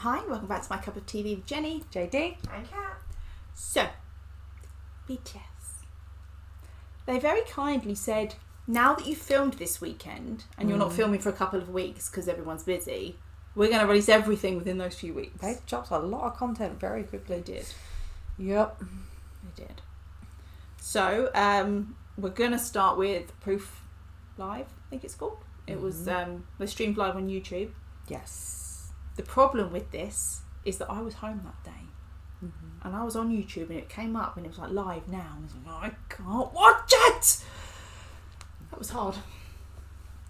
Hi, welcome back to My Cup of TV with Jenny, JD and Kat. So, BTS. They very kindly said, now that you've filmed this weekend, and you're not filming for a couple of weeks because everyone's busy, we're going to release everything within those few weeks. They dropped a lot of content very quickly. They did. Yep. They did. So, we're going to start with Proof Live, I think it's called. It was, they streamed live on YouTube. Yes. The problem with this is that I was home that day. And I was on YouTube and it came up and it was like live now. And I was like, oh, I can't watch it! That was hard.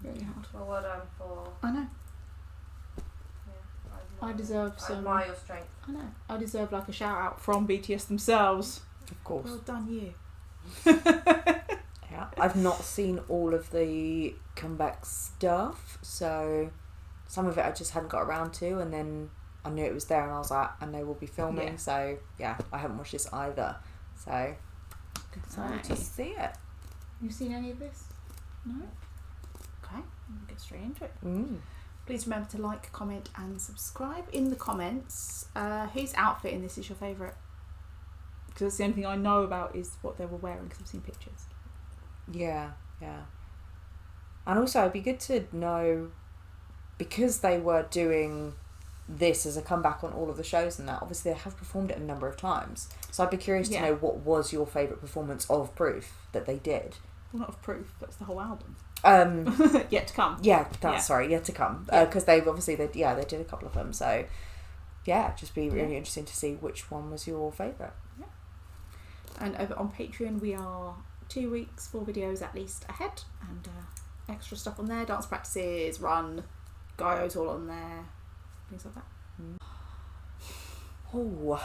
Really hard. Well, well done for... I know. Yeah, I deserve some... I admire your strength. I know. I deserve like a shout out from BTS themselves. Of course. Well done, you. Yeah. I've not seen all of the comeback stuff, so some of it I just hadn't got around to, and then I knew it was there and I was like, and they will be filming, Yeah. so yeah, I haven't watched this either. So excited to see it. You seen any of this? No? Okay, we'll get straight into it. Please remember to like, comment and subscribe. In the comments, whose outfit in this is your favourite? Because that's the only thing I know about is what they were wearing because I've seen pictures. Yeah. And also it'd be good to know, because they were doing this as a comeback on all of the shows and that, obviously they have performed it a number of times. So I'd be curious to know what was your favourite performance of Proof that they did. Well, not of Proof, that's the whole album. Yet to come. Sorry, yet to come. Because they did a couple of them. So yeah, just be really interesting to see which one was your favourite. Yeah. And over on Patreon we are 2 weeks, 4 videos at least ahead, and extra stuff on there, dance practices, run, Gaio's all on there, things like that. Oh,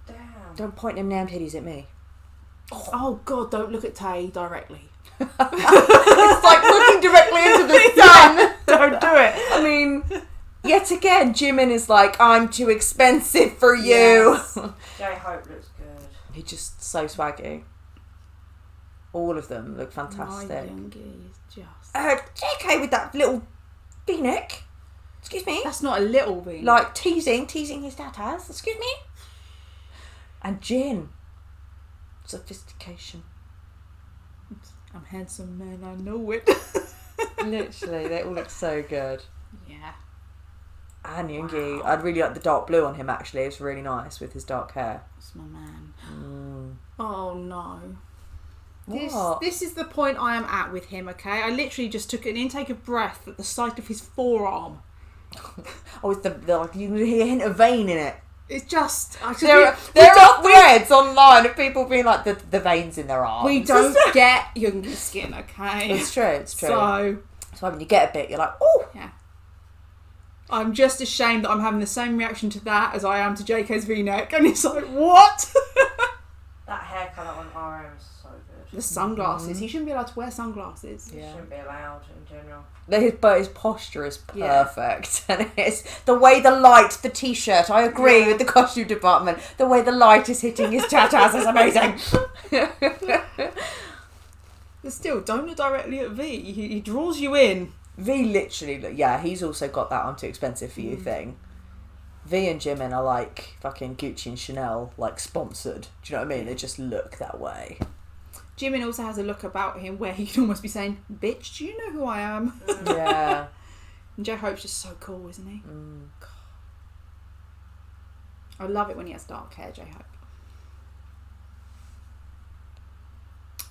Damn. don't point them damn titties at me. Oh god, don't look at Tay directly. It's like looking directly into the sun. Don't do it. I mean, yet again, Jimin is like, I'm too expensive for you. Yes. J-Hope looks good. He's just so swaggy. All of them look fantastic. My youngie is just... JK with that little v-neck. Excuse me. That's not a little V. Like teasing his tatas. Excuse me. And Jin. Sophistication. I'm handsome, man, I know it. Literally, they all look so good. Yeah. And Yoongi, I'd really like the dark blue on him actually. It's really nice with his dark hair. That's my man. Oh no. What? This is the point I am at with him, okay? I literally just took an intake of breath at the sight of his forearm. Oh, it's the like you can hear a hint of vein in it. It's just... There are threads online of people being like the veins in their arms. We don't get Yoongi's skin, okay? It's true. So that's why when you get a bit, you're like, oh. yeah. I'm just ashamed that I'm having the same reaction to that as I am to JK's V-neck, and it's like, what? That hair colour on RM is so good. The sunglasses. He shouldn't be allowed to wear sunglasses. It shouldn't be allowed in general. But his posture is perfect, and it's the way the light, the t-shirt. I agree with the costume department. The way the light is hitting his tatas is amazing. But still, don't look directly at V. He draws you in. V literally, he's also got that I'm too expensive for you thing. V and Jimin are like fucking Gucci and Chanel, like sponsored. Do you know what I mean? They just look that way. Jimin also has a look about him where he can almost be saying, bitch, do you know who I am? Yeah. And J-Hope's just so cool, isn't he? I love it when he has dark hair, J-Hope.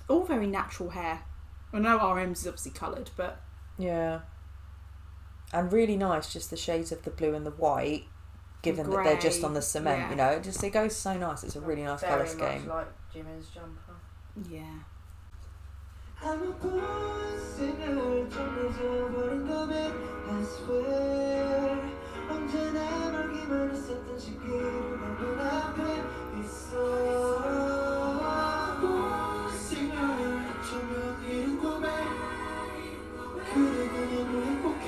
All very natural hair. I know RM's is obviously coloured, but... Yeah. And really nice, just the shades of the blue and the white, given that they're just on the cement, you know. It goes so nice. It's a really nice colour scheme. Very much like Jimin's jumper. Yeah. I'm a born sinner, 정해져버린 겁에 I swear 언제나 말기만 했었던 시기를 내 눈앞에 있어 born sinner 조명 이룬 꿈에 그래도 너무 행복해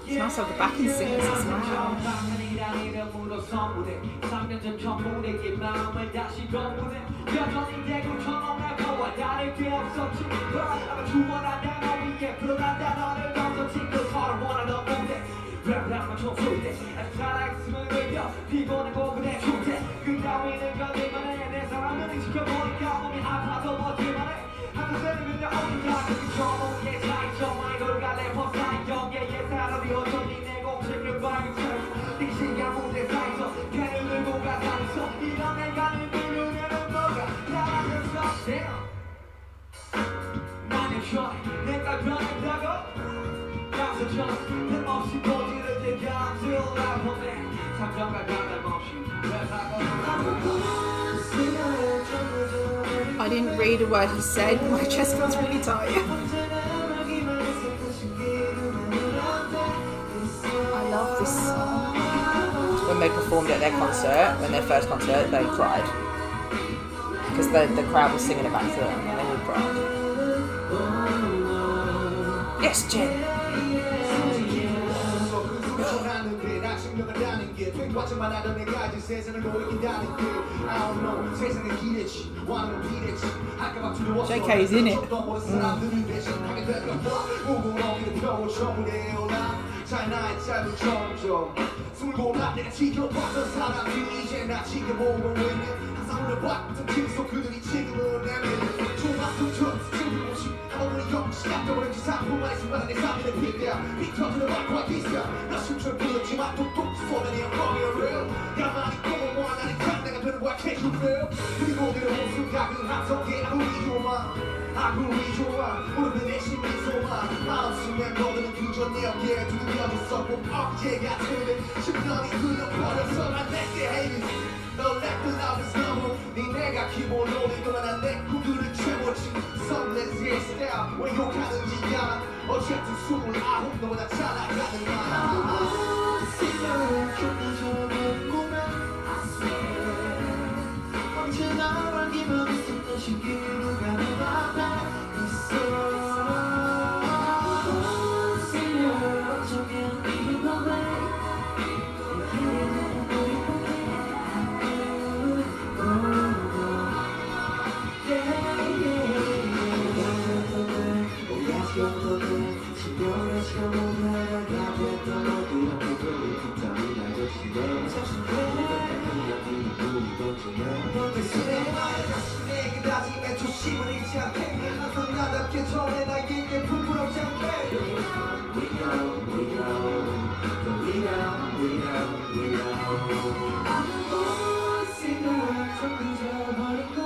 It's nice to have the backing singers as well. 보내고 그래 좋대 그 따위는 거짓말해 내 사람들이 지켜보니까 몸이 아파도 버틸만 해 하는 데는 그냥 어디가 그 저놈의 차이점 아이돌 갈래 버사이 영예의 사람이 어쩌니 내 공책을 방처럼 네 시간 무대상에서 걔를 들고 가상에서 이런 애가 늘 부르는 뭐가 나라면서 만약 전에 내가 변했다고 양서처럼 틈없이 보지를 때 감질을 보내 잠정과 가감없이 I didn't read a word he said. My chest feels really tight. I love this song. When they performed at their concert, when their first concert, they cried. Because the crowd was singing it back to them and they all cried. Yes, Jen! JK's in it.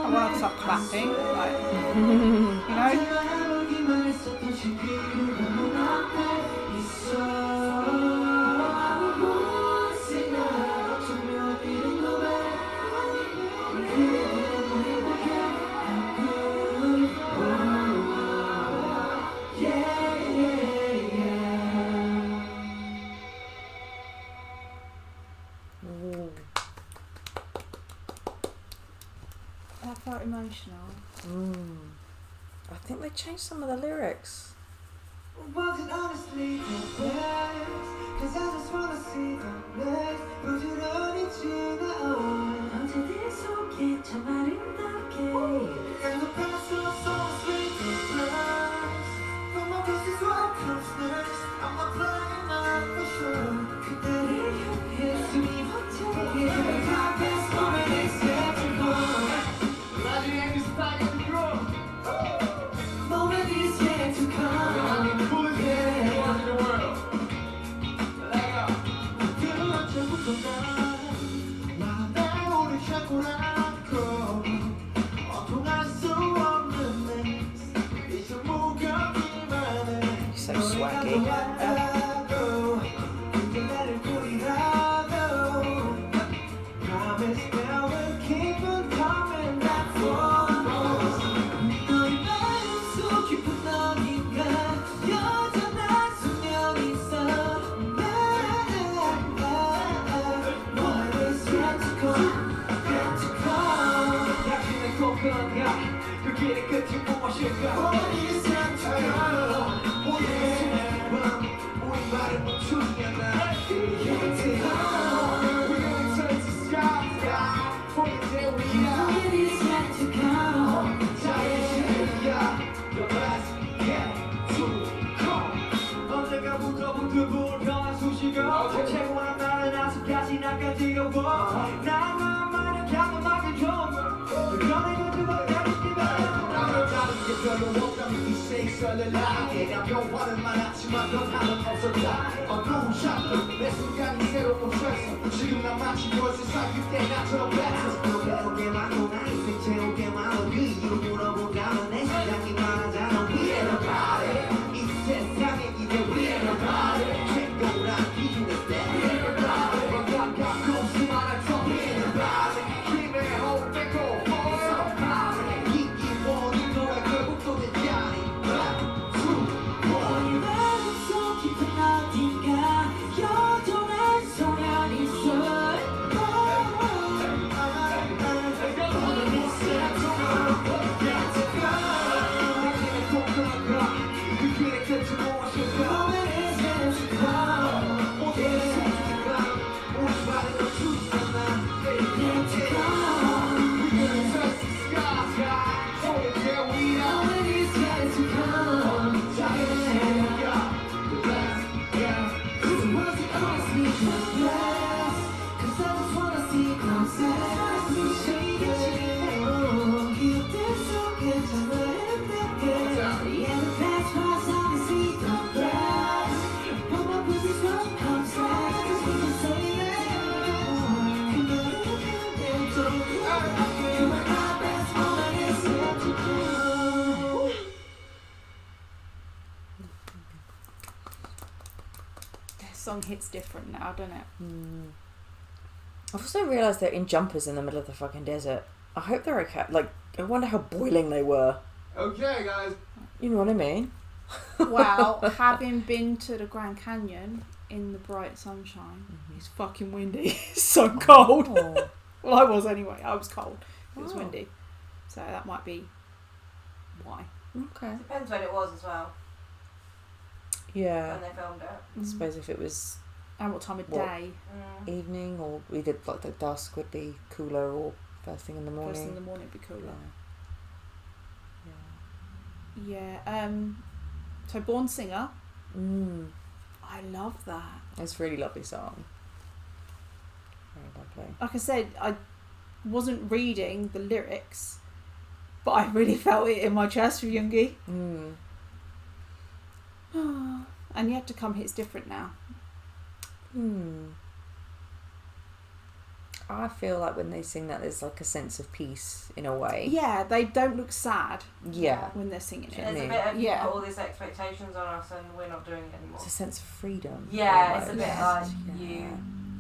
I want to start clapping, like, you know? That felt emotional. I think they changed some of the lyrics. Was it honestly the best? Cause I just wanna see the next 부지런히 지나온 언제든 속에 참 아름답게 And the past was so sweet and nice But my best is what comes next I'm not playing out for sure 그대를 향해 숨이 벅차게 The darkest moment is yet to come 나중에 그 스파이크를 들어 Moment is yet to come He's so swaggy. 최고한 나는 아직까지 낚아지려고 나만만의 가만하게 좀 그전에 가지고 다니지만 나를 다른 게 별로 없다면 이 세이설을 나게 난 변화는 많았지만 변화는 없었다 어두운 샷도 내 순간이 새로운 트레스 지금 난 마치 벌써 사귈 때 나처럼 뱉어 배우게만 오나 인생 채우게만 그 이유로 물어본다면 내 시장이 말하자면 We ain't nobody 이 세상에 이제 We ain't nobody 최고란 기준은 내 We ain't nobody 가깝고 수많은 더 We ain't nobody 힘에 호흡 뺏고 For somebody 이기원이 너의 결국 또 내 자리 One, two, one 마음속 깊은 어딘가 여전한 소년이 있어 Song hits different now, doesn't it? I've also realised they're in jumpers in the middle of the fucking desert. I hope they're okay. Like, I wonder how boiling they were. Okay, guys. You know what I mean? Well, having been to the Grand Canyon in the bright sunshine, it's fucking windy. It's so cold. Oh. Well, I was anyway. I was cold. It was Oh. windy. So that might be why. Okay. Depends when it was as well, Yeah. when they filmed it. I suppose if it was And what time of What? day? evening or either like the dusk would be cooler or first thing in the morning. First thing in the morning would be cooler. Yeah. Yeah. So Born Singer. I I love that. It's a really lovely song. Very lovely. Like I said, I wasn't reading the lyrics, but I really felt it in my chest for Yoongi. And Yet to Come hits different now. I feel like when they sing that, there's like a sense of peace in a way. Yeah, they don't look sad Yeah. when they're singing it. There's a mean? bit of Yeah. all these expectations on us and we're not doing it anymore. It's a sense of freedom. Yeah, it's a almost. bit like Yeah.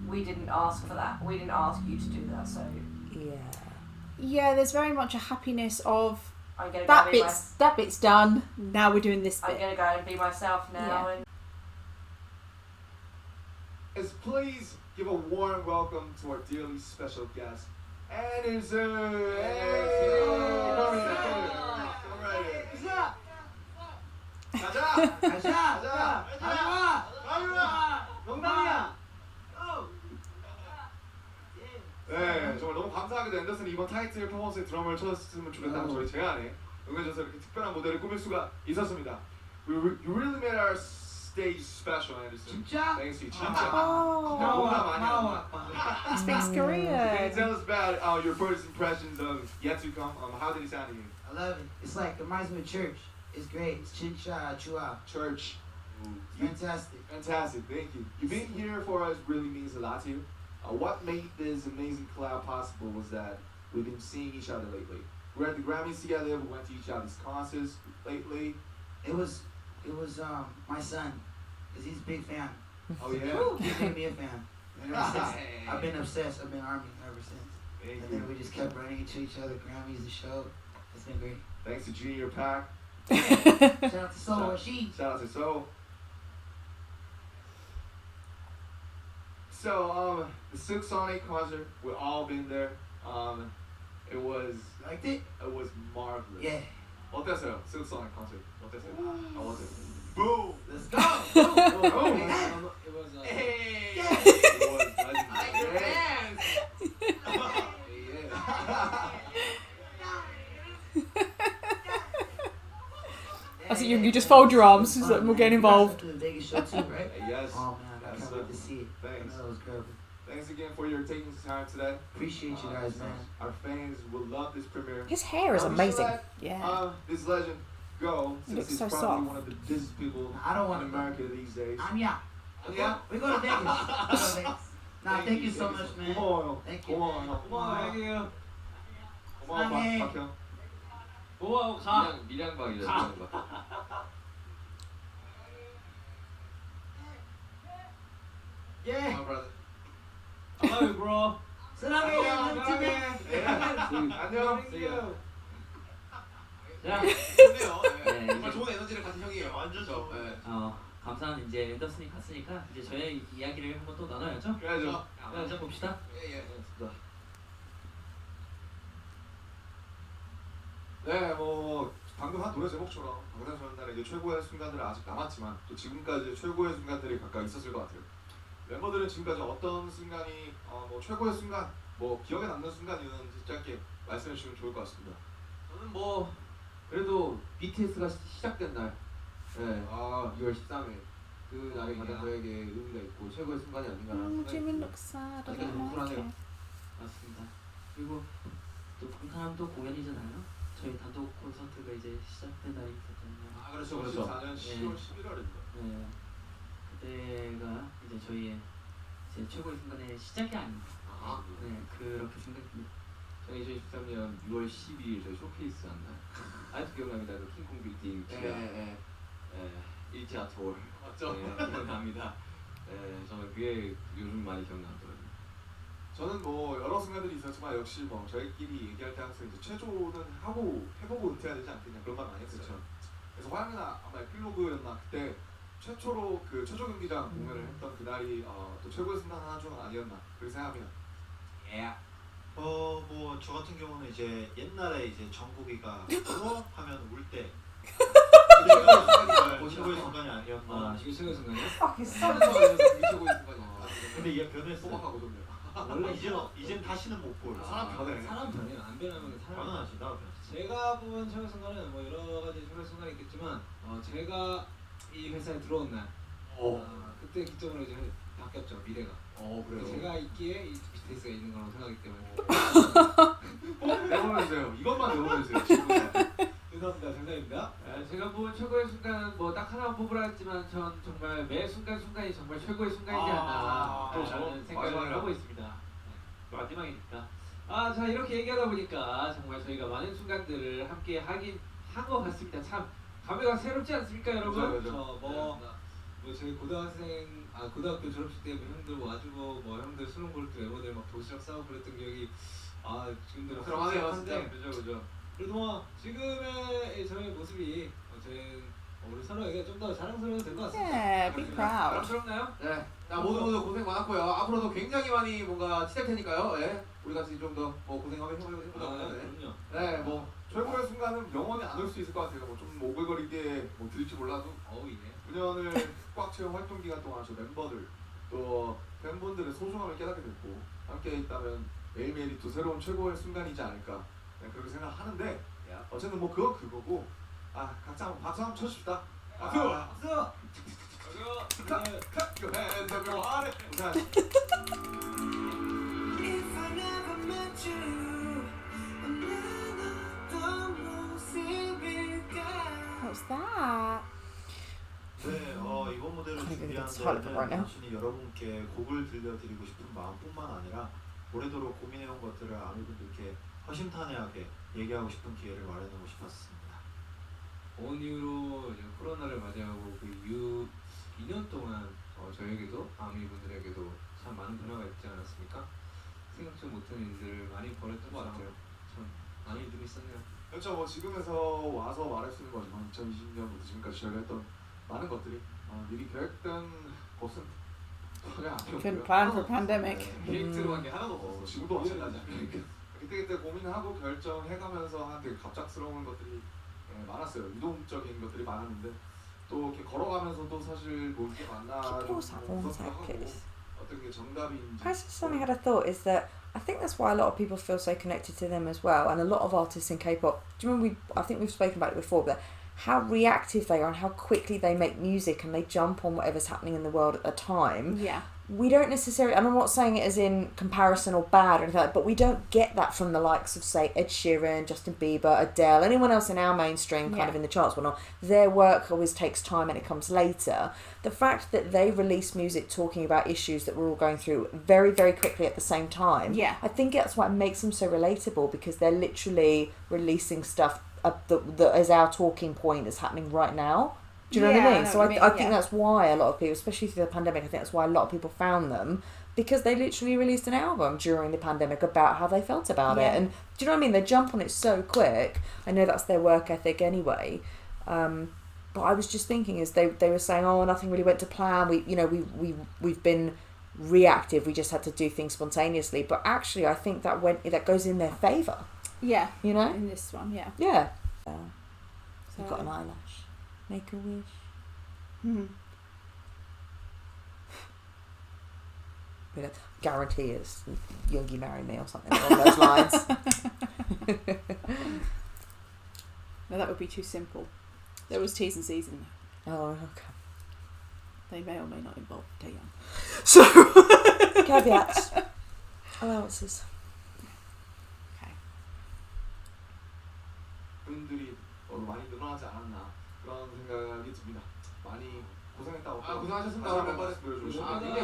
we didn't ask for that. We didn't ask you to do that, so Yeah. Yeah, there's very much a happiness of I'm gonna go that be that bit's done. Now we're doing this I'm bit. gonna go and be myself now. Yeah. And Guys, please give a warm welcome to our dearly special guest, Anderson. 가자! 가자! 가자! 농담이야. 네, 정말 너무 감사하게도 앤더슨이 이번 타이틀 퍼포먼스에 드럼을 쳤으면 좋겠다는 저희 제안에 응해줘서 이렇게 특별한 무대를 꾸밀 수가 있었습니다. You really made our stage special, Anderson. 진짜? Thanks to you, 진짜. Oh, 농담 아니야. he speaks Can you Korean. tell us about your first impressions of Yet to Come? How did it sound to you? I love it. It's like, it reminds me of church. It's great. It's Chincha, Chua. Church. Fantastic. Fantastic, thank you. You being here for us really means a lot to you. What made this amazing collab possible was that we've been seeing each other lately. We're at the Grammys together, we went to each other's concerts lately. It was my son, cause he's a big fan. Oh yeah? He made me a fan. And ever since, I've been obsessed. I've been army ever since. Thank And you. then we just kept running into each other. Grammys, the show. It's been great. Thanks to Junior Pack. Shout out to Soul Rashid. Shout out to Soul. So, the Silk Sonic concert, we've all been there. It was Liked it? marvelous. Yeah. 어땠어요? Silk Sonic concert. 어땠어요? 어땠어요? Boom! Let's go. Boom! It was Hey! Yeah. It was I like your legendary. fans. I see you just fold your arms so that we'll get involved. The Vegas show too, right? Yes. Oh man, I Yes, can't sir. wait to see it. Thanks. I know it was good. Thanks again for your taking time today. Appreciate you guys, man. Our fans will love this premiere. His hair is We should amazing. let, Yeah. this legend go It since looks he's so probably soft. one of the busiest people I don't in want to America these days. Yeah. Yeah? We're going to Vegas. We're going to Vegas. Nah, thank you so much, man. 고마워요. Thank you. 고마워요. 형. 고마워요. 고마워 사랑해. 박형. 고마워. 가. 밀양박이죠. 가. 밀양박. Yeah. My brother. I love you, bro. 사랑해. 사랑해. 안녕. See ya. 자, 좋네요. 네, 정말 이제- 좋은 에너지를 가진 형이에요. 완전 좋. 네. 감사한 이제 앤더슨이 갔으니까 이제 저의 이야기를 한번 또 나눠야죠. 그래야죠. 자 봅시다. 예. 알겠습니다. 네, 뭐 방금 한 노래 제목처럼 방탄소년단의 이제 최고의 순간들은 아직 남았지만 또 지금까지 최고의 순간들이 각각 있었을 것 같아요. 멤버들은 지금까지 어떤 순간이 뭐 최고의 순간, 뭐 기억에 남는 순간이었는지 짧게 말씀해 주시면 좋을 것 같습니다. 저는 뭐 그래도 BTS가 시작된 날, 네, 2월 13일 그 날이 가장 저에게 의미가 있고 최고의 순간이 아닌가라는 생각이 Jimin 듭니다. looks sad. I 아직까지 don't like 뭉클하네요. it. 맞습니다. 그리고 또 방탄 또 공연이잖아요. 저희 단독 콘서트가 이제 시작된 날이 있었잖아요. 그렇죠. 그렇죠. 94년 10월 11월입니다. 네, 그때가 이제 저희의 제 최고의 순간의 시작이 아닌가. 네, 그렇게 생각합니다. 2023년 6월 12일 저희 쇼케이스 한 날. 아직도 기억납니다. 그 킹콩 빌딩 지하 네. 1차 투어. 맞죠? 네, 기억납니다. 네, 저는 그게 요즘 많이 기억나더라고요. 저는 뭐 여러 순간들이 있었지만 역시 뭐 저희끼리 얘기할 때 항상 이제 최조는 해보고 은퇴해야 되지 않겠냐 그런 말 많이 했었죠. 그래서 화양이나 아마 에필로그였나 그때 최초로 그 최조 경기장 공연을 했던 그날이 또 최고의 순간 하나 중 아니었나 그렇게 생각합니다. 뭐 저 같은 경우는 이제 옛날에 이제 정국이가 하면 울 때 최고의 순간이 아니었나. 이게 최고의 순간이요? 최고의 순간이었나. 근데 얘 변했어. 소박하거든요. 원래 이젠 다시는 못 볼. 사람 변해. 사람 변해요. 안 변하면 사람. 변하지 나 변했어. 제가 본 최고의 순간은 뭐 여러 가지 최고의 순간이 있겠지만 제가 이 회사에 들어온 날 그때 기점으로 이제 바뀌었죠 미래가. 그래요. 제가 있기에 이 BTS가 있는 거라고 생각하기 때문에. 꼭 외워주세요. 이것만 외워주세요. 지금. 죄송합니다. 장난입니다. 제가 본 최고의 순간은 뭐 딱 하나만 뽑으라 했지만 전 정말 매 순간순간이 정말 최고의 순간이지 않나 또 라는 생각을 마지막이라. 하고 있습니다. 네, 마지막이니까. 자 이렇게 얘기하다 보니까 정말 저희가 많은 순간들을 함께 하긴 한 것 같습니다. 참 감회가 새롭지 않습니까 여러분? 그죠. 뭐 저희 고등학교 졸업식 때 뭐 형들 와주고 뭐 형들 술 먹을 때 멤버들 막 도시락 싸고 그랬던 기억이 지금도 그러하네요, 진짜. 그죠. 그래도 뭐 지금의 저희 모습이 저희 우리 서로에게 좀 더 자랑스러워도 될 것 같습니다. Yeah, be proud. 자랑스럽나요? 네. 모두 고생 많았고요. 앞으로도 굉장히 많이 뭔가 치댈 테니까요. 예. 우리 같이 좀 더 고생 한번 해보자고요. 네. 그럼요. 네, 뭐 최고의 순간은 영원히 안 올 수 있을 것 같아요. 뭐좀 오글거리게 뭐 들릴지 몰라도 예. 9년을 꽉 채운 활동 기간 동안 저 멤버들 또 팬분들의 소중함을 깨닫게 됐고 함께 있다면 매일매일이 또 새로운 최고의 순간이지 않을까 그렇게 생각하는데 어쨌든 뭐 그건 그거고 각자 한번 박수 한번 쳐줍시다. 박수! If I never met you, 난 어떤 모습일까? What's that? 네, 이번 무대를 Can't even 준비한 get started 데는 right now. 단순히 여러분께 곡을 들려드리고 싶은 마음뿐만 아니라 오래도록 고민해온 것들을 아는 분들께 허심탄회하게 얘기하고 싶은 기회를 마련하고 싶었습니다. 온 이후로 이제 코로나를 맞이하고 그 이후 2년 동안 저에게도 아미 분들에게도 참 많은 변화가 있지 않았습니까? 생각지 못한 일들을 많이 벌였던 것 같아요. 참 많은 일들이 있었네요. 그렇죠. 뭐 지금에서 와서 말할 수 있는 거지만 2020년부터 지금까지 저희가 했던 많은 것들이 미리 계획된 것은 전혀 Couldn't 아니었고요. plan for a pandemic. 계획 들어간 게 하나도 없었어. 지금도 마찬가지야. 그때 고민하고 결정해가면서 한 되게 갑작스러운 것들이 많았어요. 유동적인 것들이 많았는데 또 이렇게 걸어가면서도 사실 뭐 이게 맞나 좀 Pause that for one 무섭기도 sec, 하고 please. 어떤 게 정답인지. I just suddenly had a thought is that I think that's why a lot of people feel so connected to them as well, and a lot of artists in K-pop. Do you remember I think we've spoken about it before, but how reactive they are and how quickly they make music and they jump on whatever's happening in the world at the time. Yeah. we don't necessarily, and I'm not saying it as in comparison or bad or anything like that, but we don't get that from the likes of, say, Ed Sheeran, Justin Bieber, Adele, anyone else in our mainstream kind of in the charts, whatnot. Their work always takes time and it comes later. The fact that they release music talking about issues that we're all going through very, very quickly at the same time, I think that's what makes them so relatable, because they're literally releasing stuff that is our talking point is happening right now. Do you know what I mean? So I think that's why a lot of people, especially through the pandemic, I think that's why a lot of people found them, because they literally released an album during the pandemic about how they felt about it. And do you know what I mean? They jump on it so quick. I know that's their work ethic anyway. But I was just thinking, as they were saying, oh, nothing really went to plan. We've been reactive. We just had to do things spontaneously. But actually, I think that goes in their favour. Yeah. You know? In this one, yeah. Yeah. You've got an eyelash. Make a wish. Guarantee it's Yoongi marry me or something along those lines. No, that would be too simple. There was T's and C's in there. Oh, okay. They may or may not involve Taeyang. So caveats, allowances. Okay. 분들이 많이 늘어나지 않았나 그런 생각이 듭니다. 많이 고생했다고. 고생하셨습니다. 한번 말씀 보여주시죠. 네,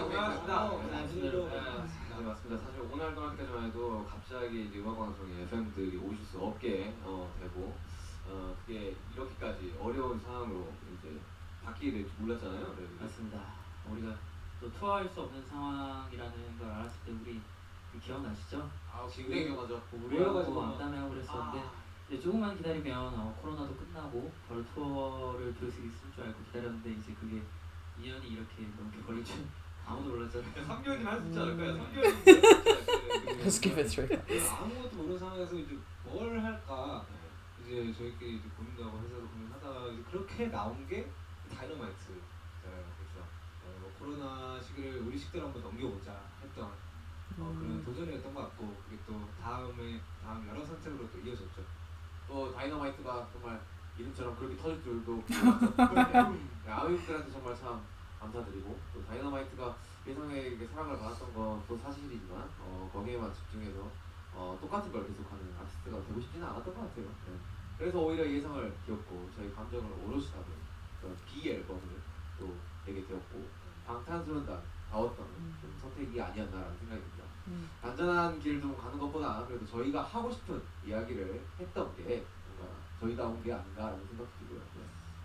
맞습니다. 사실 오늘 동안까지만 해도 갑자기 이제 음악 방송에 FM들이 오실 수 없게 되고 그게 이렇게까지 어려운 상황으로 이제 바뀌게 될지 몰랐잖아요. 맞습니다. 우리가 또 투어할 수 없는 상황이라는 걸 알았을 때 우리 기억나시죠? 지금 기억나죠. 우리하고 암담회하고 그랬었는데 이제 조금만 기다리면 코로나도 끝나고 바로 투어를 볼 수 있을 줄 알고 기다렸는데 이제 그게 2년이 이렇게 넘게 걸릴 줄 아무도 몰랐잖아요. 3개월이면 할 수 있지 않을까요? 3개월이면 Let's give it through. 아무것도 모르는 상황에서 이제 뭘 할까 이제 저희끼리 이제 고민도 하고 회사도 고민하다가 이제 그렇게 나온 게 다이너마이트잖아요. 그렇죠. 뭐 코로나 시기를 우리 식대로 한번 넘겨보자 했던 그런 도전이었던 것 같고 그게 또 다음 여러 선택으로 또 이어졌죠. 또 다이너마이트가 정말 이름처럼 그렇게 터질 줄도 몰랐죠. 아이들한테 정말 참 감사드리고 또 다이너마이트가 예상에게 사랑을 받았던 것도 사실이지만 거기에만 집중해서 똑같은 걸 계속하는 아티스트가 되고 싶지는 않았던 것 같아요. 네. 그래서 오히려 예상을 기었고 저희 감정을 오롯이 담은 그런 B 앨범을 또 내게 되었고 방탄소년단다웠던 좀 선택이 아니었나라는 생각이 듭니다. 안전한 길을 좀 가는 것보다 그래도 저희가 하고 싶은 이야기를 했던 게 뭔가 저희다운 게 아닌가라는 생각도 들고요.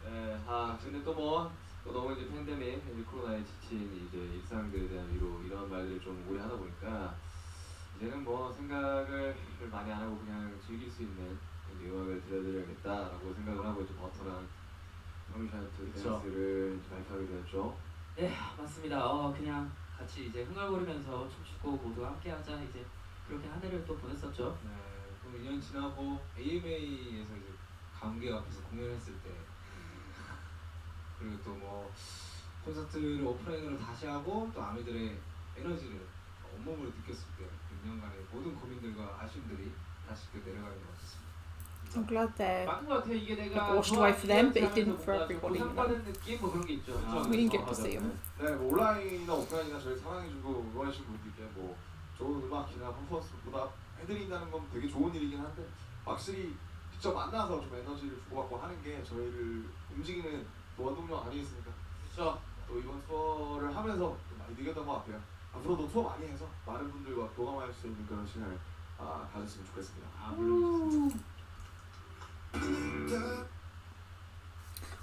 네, 근데 또 너무 이제 팬데믹, 이제 코로나에 지친 이제 일상들에 대한 위로 이런 말들을 좀 오래 하다 보니까 이제는 뭐 생각을 많이 안 하고 그냥 즐길 수 있는 이제 음악을 들려드려야겠다라고 생각을 하고 이제 버터랑 퍼미션트 댄스를 발표하게 되었죠. 네, 맞습니다. 그냥 같이 이제 흥얼거리면서 춤추고 모두 함께하자 이제 그렇게 한 해를 또 보냈었죠. 네, 그럼 2년 지나고 AMA에서 이제 관객 앞에서 공연했을 때 그리고 또 뭐 콘서트를 오프라인으로 다시 하고 또 아미들의 에너지를 온몸으로 느꼈을 때 6년간의 모든 고민들과 아쉬움들이 다시 내려가는 것 같았습니다. I'm glad they're 맞는 것 같아. 이게 내가 washed away for them, but it didn't for everybody. 보상받은 느낌 뭐 그런 게 있죠. We didn't get to see them. 네, 뭐 온라인이나 오프라인이나 저희 사랑해주고 응원해주신 분들께 뭐 좋은 음악이나 퍼포먼스보다 해드린다는 건 되게 좋은 일이긴 한데 확실히 직접 만나서 좀 에너지를 주고받고 하는 게 저희를 움직이는 원동력 아니겠습니까? 그렇죠. 또 이번 투어를 하면서 좀 많이 느꼈던 것 같아요. 앞으로도 투어 많이 해서 많은 분들과 교감할 수 있는 그런 시간을 가졌으면 좋겠습니다. 물론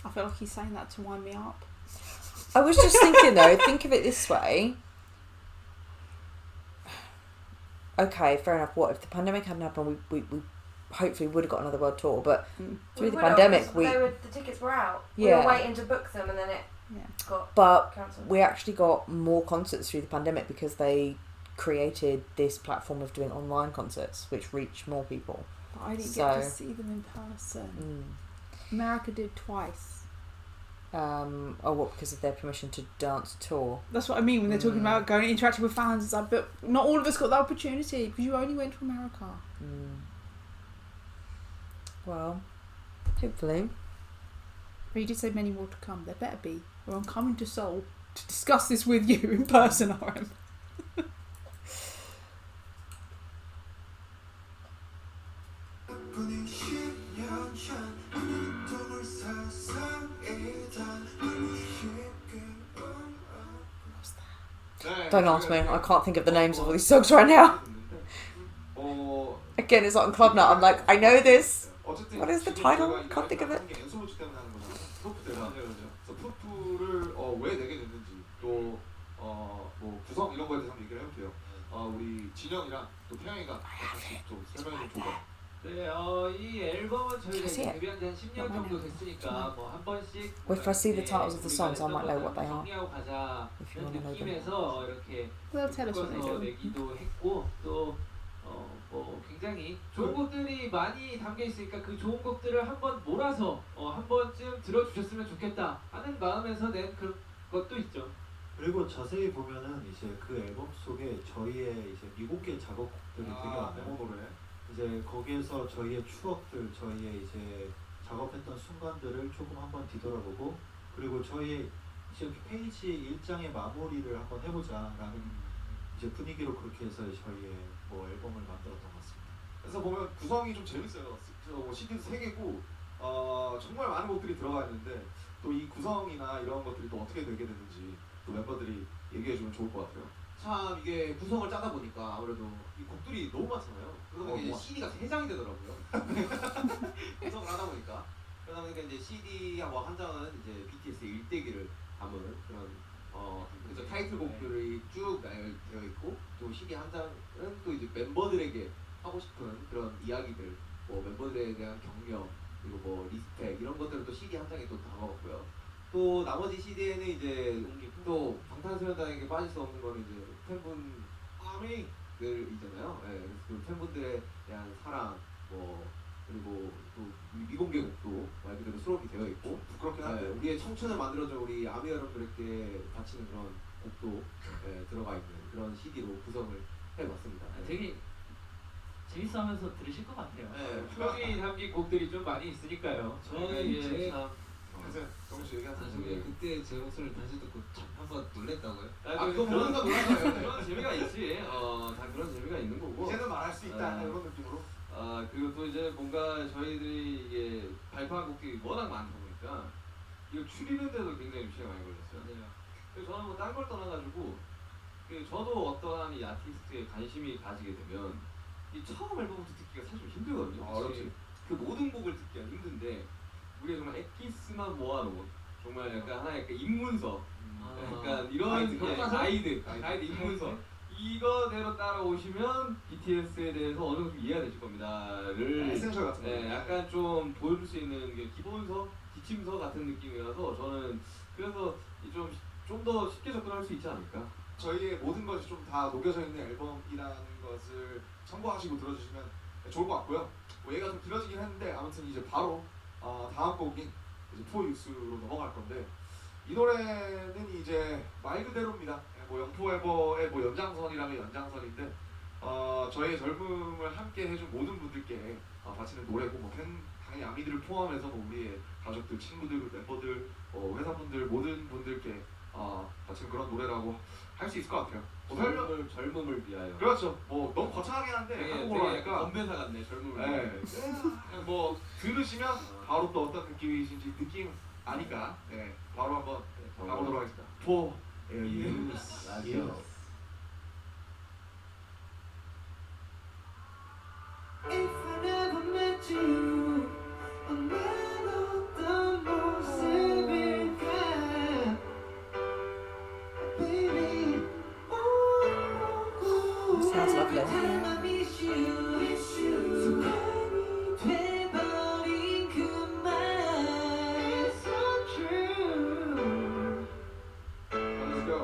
I feel like he's saying that to wind me up. I was just thinking though, think of it this way. Okay, fair enough. What if the pandemic hadn't happened? We hopefully would have got another world tour, but through the pandemic, the tickets were out. We Yeah. were waiting to book them, and then it got but cancelled. we actually got more concerts through the pandemic because they created this platform of doing online concerts, which reach more people. But I didn't get to see them in person. America did twice. What? Because of their permission to dance tour. That's what I mean when they're talking about going and interacting with fans. It's like, but not all of us got that opportunity because you only went to America. Well, hopefully. But you did say many more to come. There better be. Or I'm coming to Seoul. to discuss this with you in person, RM. Don't ask me. I can't think of the names of all these songs right now. Again, it's like on Club Nut. I'm like, I know this. What is the title? I can't think of it. 연습로치 때문에 하는 거잖아요. 프로프 때문에. 그래서 프로프를 왜 내게 됐는지 또뭐 구성 이런 거에 대해서 한번 얘기를 해볼게요. 우리 진영이랑 또 태영이가 같이 좀 설명해 좀 줘봐. 네, 이 앨범은 저희가 That's it. 데뷔한 지 한 10년 정도 됐으니까 뭐 한 번씩 Well, if I see the titles of the songs, I might know what they are. 정리하고 가자 If you 이런 want to know them. 느낌에서 이렇게 They'll tell us what they 묶어서 do. 내기도 했고 또 뭐 굉장히 좋은 곡들이 많이 담겨 있으니까 그 좋은 곡들을 한번 몰아서 한 번쯤 들어주셨으면 좋겠다 하는 마음에서 낸 그런 것도 있죠. 그리고 자세히 보면은 이제 그 앨범 속에 저희의 이제 미국계 작업곡들이 되게 많아요. 노래. 이제 거기에서 저희의 추억들, 저희의 이제 작업했던 순간들을 조금 한번 뒤돌아보고 그리고 저희의 이제 페이지 1장의 마무리를 한번 해보자라는 이제 분위기로 그렇게 해서 저희의 뭐 앨범을 만들었던 것 같습니다. 그래서 보면 구성이 좀 재밌어요. CD도 3개고 정말 많은 곡들이 들어가 있는데 또 이 구성이나 이런 것들이 또 어떻게 되게 됐는지 또 멤버들이 얘기해주면 좋을 것 같아요. 참 이게 구성을 짜다 보니까 아무래도 이 곡들이 너무 많잖아요. 그러다 보니까 이제 CD가 3장이 되더라고요. 구성을 하다 보니까. 그러다 보니까 이제 CD 한 장은 이제 BTS의 일대기를 담은 그런 그래서 타이틀곡들이 쭉 나열되어 있고 또 CD 한 장은 또 이제 멤버들에게 하고 싶은 그런 이야기들, 뭐 멤버들에 대한 격려 그리고 뭐 리스펙 이런 것들을 또 CD 한 장에 또 담아봤고요. 또 나머지 CD에는 이제 또 방탄소년단에게 빠질 수 없는 거는 이제 팬분들이잖아요. 네, 그래서 그 팬분들에 대한 사랑, 뭐 그리고 또 미공개곡도 말 그대로 수록이 되어 있고 부끄럽긴 한데 우리의 청춘을 만들어준 우리 아미 여러분들께 바치는 그런 곡도 들어가 있는 그런 CD로 구성을 해봤습니다. 되게 재밌어하면서 들으실 것 같아요. 네. 추억이 담긴 곡들이 좀 많이 있으니까요. 저는 참 그래서 정우씨 얘기하세요. 나중에 그때 제 목소리를 다시 듣고 참 한번 놀랬다고요? 그거 모르는 거 놀라서요. 그런 재미가 있지. 다 그런 재미가 있는 거고. 이제는 말할 수 있다 이런 느낌으로. 그리고 또 이제 뭔가 저희들이 이게 발표한 곡들이 워낙 많다 보니까 이거 추리는데도 굉장히 시간이 많이 걸렸어요. 그래서 저는 뭐 딴 걸 떠나가지고 저도 어떠한 이 아티스트에 관심이 가지게 되면 이 처음 앨범부터 듣기가 사실 좀 힘들거든요. 어렵지. 그 모든 곡을 듣기가 힘든데 우리가 정말 엑기스만 모아놓은 정말 약간 하나의 약간 입문서, 약간 이런 가이드 입문서 이거대로 따라오시면 BTS에 대해서 어느 정도 이해가 되실 겁니다를 에센셜 같은 거. 약간 좀 보여줄 수 있는 게 기본서, 지침서 같은 느낌이라서 저는 그래서 좀 더 쉽게 접근할 수 있지 않을까. 저희의 모든 것이 좀 다 녹여져 있는 앨범이라는 것을 참고하시고 들어주시면 좋을 것 같고요. 뭐 얘가 좀 길어지긴 했는데 아무튼 이제 바로 다음 곡인 이제 포유스로 넘어갈 건데 이 노래는 이제 말 그대로입니다. 뭐 영포에버의 뭐 연장선이라면 연장선인데 저희의 젊음을 함께 해준 모든 분들께 바치는 노래고 뭐 당연히 아미들을 포함해서 뭐 우리의 가족들, 친구들, 멤버들, 회사분들 모든 분들께 바치는 그런 노래라고 할 수 있을 것 같아요. 젊음을 위하여. 그렇죠. 뭐 너무 거창하긴 한데 한국어로 하니까 건배사 같네. 젊음을 네. 위하여. 그냥 뭐 들으시면 바로 또 어떤 느낌이신지 느낌 아니까 바로 한번 가보도록 하겠습니다. 포 라디오. If I never met you, 난 어떤 모습일까, baby. Sounds lovely. Time I miss you, 습관이 돼버린 그 말, it's so true. Let's go.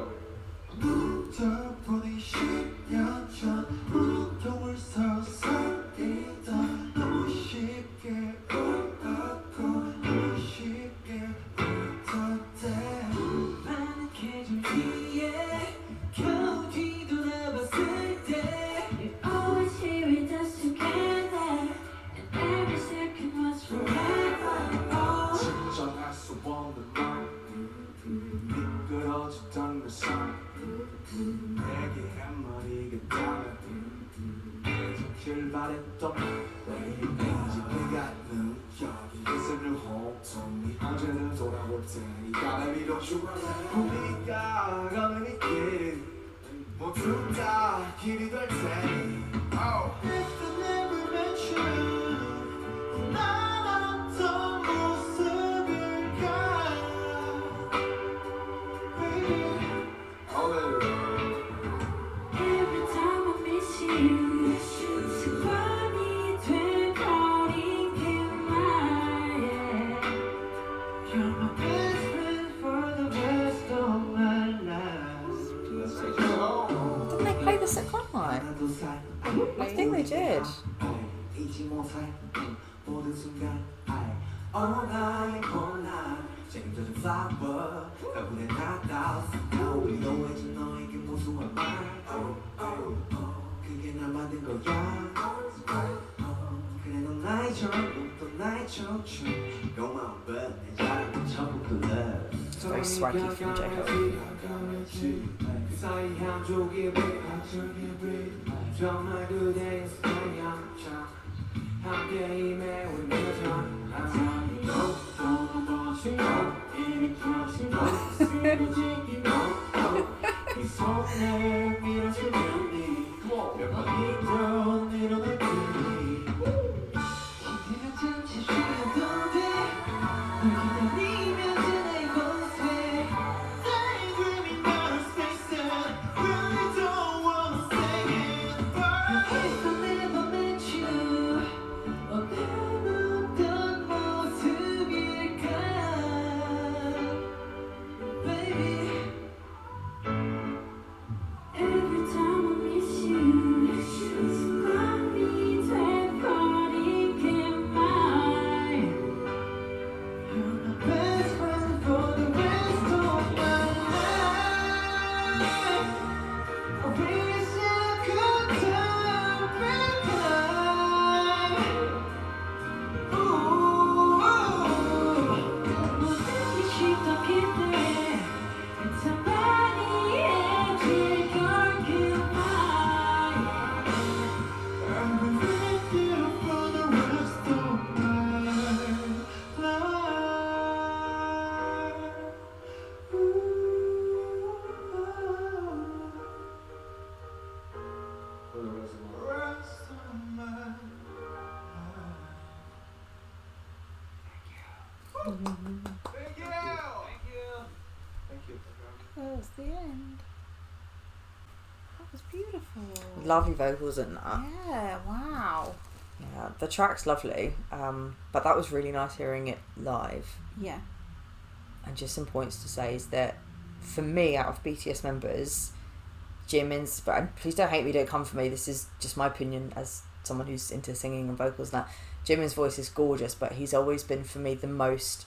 붙어보니 10년 전 무덤을 서서히던 너무 쉽게 울었고 너무 쉽게 웃었대. 반짝해진 뒤에 겨우 뒤돌아봤을 때 You're always here with us together and every second was forever. 진정할 수 없는 마음 미끄러 떨어졌던 그 선 내게 한마디가 닿길 바랬던 이제 내가 여기 예습을 홈통이 언제든 돌아올 테니 나를 믿어주고 우리가 가는 이 길 모두 다 길이 될 테니 If I never met you 난 어떤 모습일까 Baby Every time I miss you 습관이 돼버린 그말 You're my best friend for the rest of my life Didn't they play this at Conline? I think they did. 잊지 못할 모든 순간 All night, all night 책임져준 flower 가군에 닿았다 위로해준 너에게 무수한 말 그게 날 만든 거야 그래 넌 나이처럼 또 나이처럼 고마운 내 자랑은 전부 그 love Very swaggy from J-Hope. 그 사이 한쪽에 정말 그대의 사랑처럼 함께 임해 우리 맺어 이 손을 밀어주면 몇 번이든 일어날 테니 기대가 잠시 쉬어도 돼널 기다리면 돼 이곳에 Daydreaming out of space and really don't wanna say goodbye If I never met you 난 어떤 모습일까 Baby Every time I miss you 습관이 돼버린 그말 You're my best friend for the rest of my life I wish I could turn back time 모든 쉽던 그때 참 많이 해질 걸 그말 I'm with you for the rest of my life For the rest of my life. rest of my life Thank you. Thank you. That was the end. That was beautiful. Lovely vocals in that. Yeah, wow. Yeah, the track's lovely, but that was really nice hearing it live. Yeah. And just some points to say is that for me, out of BTS members, Jimin's, but please don't hate me, don't come for me, this is just my opinion as someone who's into singing and vocals now. Jimin's voice is gorgeous, but he's always been for me the most,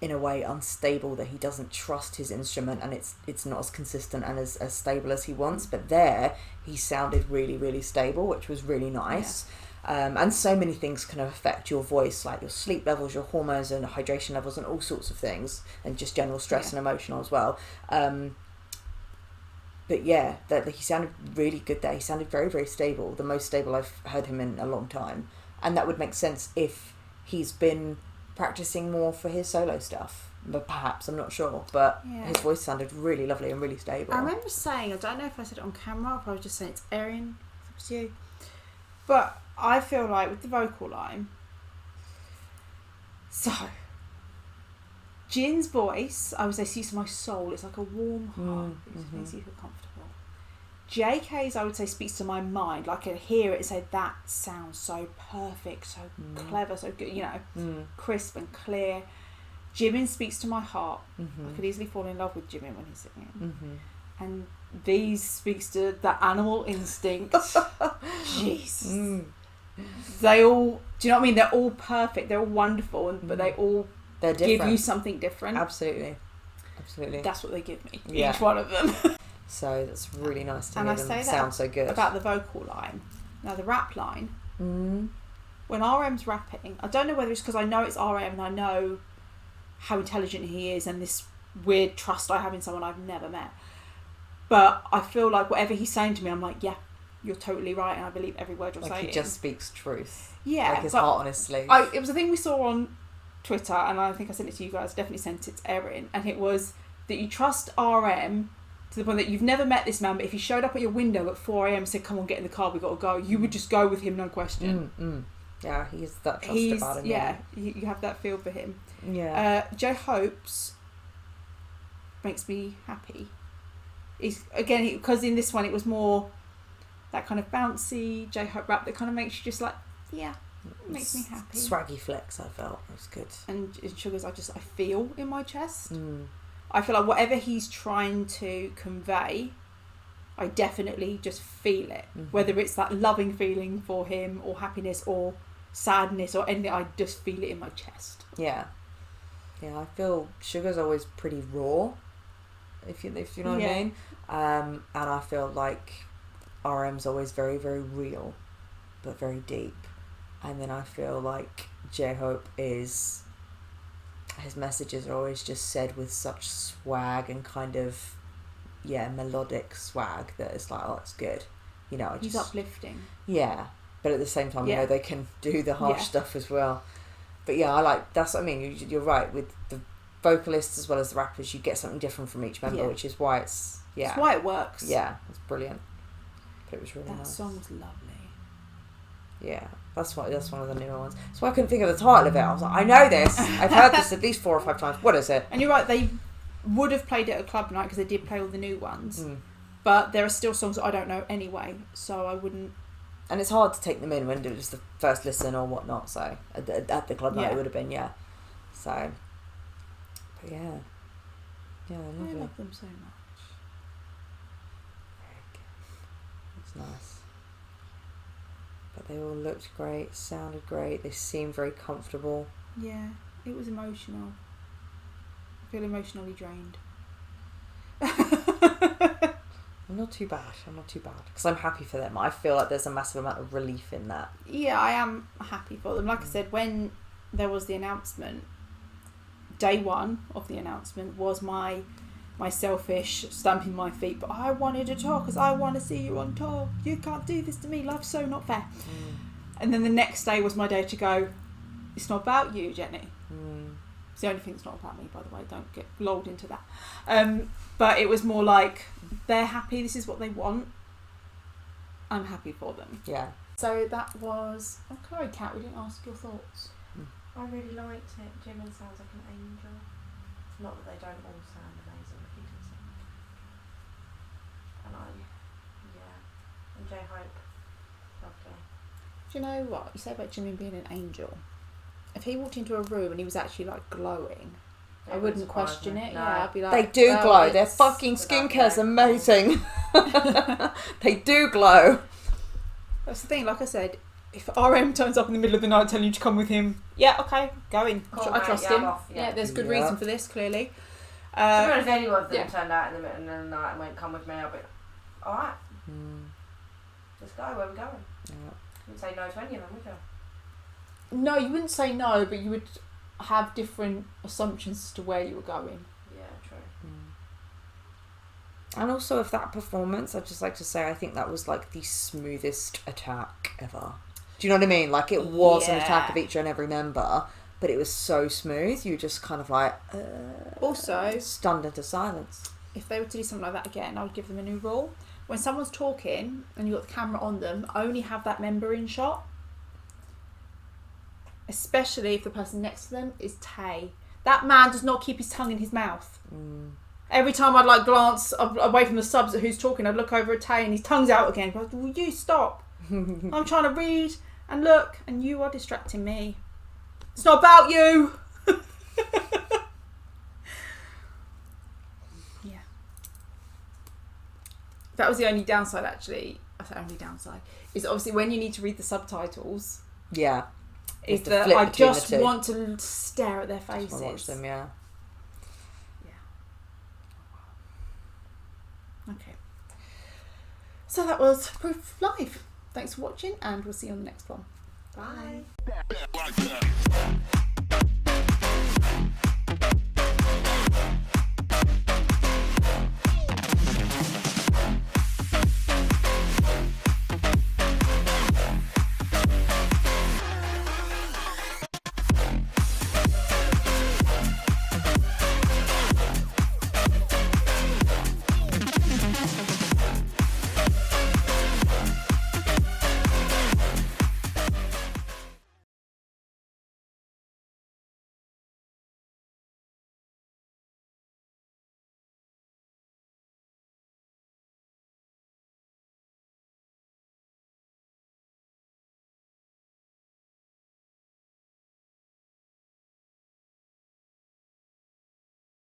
in a way, unstable, that he doesn't trust his instrument and it's not as consistent and as stable as he wants. But there, he sounded really, really stable, which was really nice. And so many things can affect your voice, like your sleep levels, your hormones and hydration levels and all sorts of things, and just general stress and emotional as well. But yeah, that he sounded really good there. He sounded very, very stable, the most stable I've heard him in a long time. And that would make sense if he's been practicing more for his solo stuff. But perhaps, I'm not sure. But Yeah. his voice sounded really lovely and really stable. I remember saying, I don't know if I said it on camera, or if I was just saying it's Erin, if it was you. But I feel like with the vocal line, so Jin's voice, I would say, speaks to my soul. It's like a warm heart. It just makes you feel comfortable. JK's, I would say, speaks to my mind. Like, I could hear it and say, that sounds so perfect, so clever, so good, you know, crisp and clear. Jimin speaks to my heart. I could easily fall in love with Jimin when he's singing. And these speaks to the animal instinct. Jeez. They all, do you know what I mean? They're all perfect. They're all wonderful, but they all They're different. give you something different. Absolutely. That's what they give me. Yeah. Each one of them. So that's really nice to And hear I them say sound that so good. about the vocal line. Now the rap line, when RM's rapping, I don't know whether it's because I know it's RM and I know how intelligent he is and this weird trust I have in someone I've never met. But I feel like whatever he's saying to me, I'm like, yeah, you're totally right, and I believe every word you're saying. He just speaks truth. Yeah. Like his heart on his sleeve. It was a thing we saw on Twitter, and I think I sent it to you guys, definitely sent it to Erin, and it was that you trust RM to the point that you've never met this man, but if he showed up at your window at 4 a.m. and said, come on, get in the car, we've got to go, you would just go with him, no question. Yeah, he's that trusted about him. Yeah, you have that feel for him. Yeah. J-Hope's makes me happy. He's, again, because in this one it was more that kind of bouncy J-Hope rap that kind of makes you just like, yeah, it makes me happy. Swaggy flex, I felt. It was good. And in Sugars, I feel in my chest. I feel like whatever he's trying to convey, I definitely just feel it. Whether it's that loving feeling for him or happiness or sadness or anything, I just feel it in my chest. Yeah. Yeah, I feel Sugar's always pretty raw, if you know what I mean. And I feel like RM's always very, very real, but very deep. And then I feel like J-Hope is, his messages are always just said with such swag and kind of, melodic swag that it's like, oh, it's good. You know, he's uplifting. Yeah, but at the same time, you know, they can do the harsh stuff as well. But yeah, I like, that's what I mean. You're right, with the vocalists as well as the rappers, you get something different from each member, which is why it's why it works. Yeah, it's brilliant. But it was really nice. That song was lovely. Yeah, that's one of the newer ones. So I couldn't think of the title of it. I was like, I know this. I've heard this at least 4 or 5 times. What is it? And you're right, they would have played it at club night because they did play all the new ones. But there are still songs that I don't know anyway, so I wouldn't. And it's hard to take them in when it was the first listen or whatnot. So at the club night it would have been, So, but yeah, I love them so much. It's nice. But they all looked great, sounded great. They seemed very comfortable. Yeah, it was emotional. I feel emotionally drained. I'm not too bad because I'm happy for them. I feel like there's a massive amount of relief in that. Yeah, I am happy for them. Like I said, when there was the announcement, day one of the announcement was my selfish stamping my feet, but I wanted to talk because I want to see you on tour. You can't do this to me. Life's so not fair. And then the next day was my day to go, it's not about you, Jenny. It's the only thing that's not about me, by the way. Don't get lulled into that. But it was more like, they're happy. This is what they want. I'm happy for them. Yeah. So that was... Okay, Kat, we didn't ask your thoughts. I really liked it. Jimin sounds like an angel. Not that they don't all sound amazing, but he did sound. And and J-Hope, lovely. Do you know what? You say about Jimin being an angel. If he walked into a room and he was actually like glowing, I wouldn't question it. No. Yeah, I'd be like, they do glow. Their fucking skincare's amazing. They do glow. That's the thing. Like I said, if RM turns up in the middle of the night telling you to come with him, yeah, okay, go in. Cool, I trust him. off, Yeah, there's good reason for this, clearly. To be honest, if anyone of them turned out in the middle of the night and went, come with me, I'll be, alright, let's go, where are we going? You wouldn't say no to any of them, would you? No, you wouldn't say no, but you would have different assumptions as to where you were going. Yeah, true. And also, with that performance, I'd just like to say I think that was like the smoothest attack ever. Do you know what I mean? Like, it was an attack of each and every member, but it was so smooth. You were just kind of like, also stunned into silence. If they were to do something like that again, I would give them a new rule. When someone's talking and you've got the camera on them, only have that member in shot. Especially if the person next to them is Tay. That man does not keep his tongue in his mouth. Every time I'd like glance away from the subs at who's talking, I'd look over at Tay and his tongue's out again. I'd go, will you stop? I'm trying to read and look, and you are distracting me. It's not about you. Yeah. That was the only downside, actually. I say only downside is obviously when you need to read the subtitles. Yeah. Is that I just want to stare at their faces. I watch them, yeah. Okay. So that was Proof Live. Thanks for watching, and we'll see you on the next one. Bye. Bye.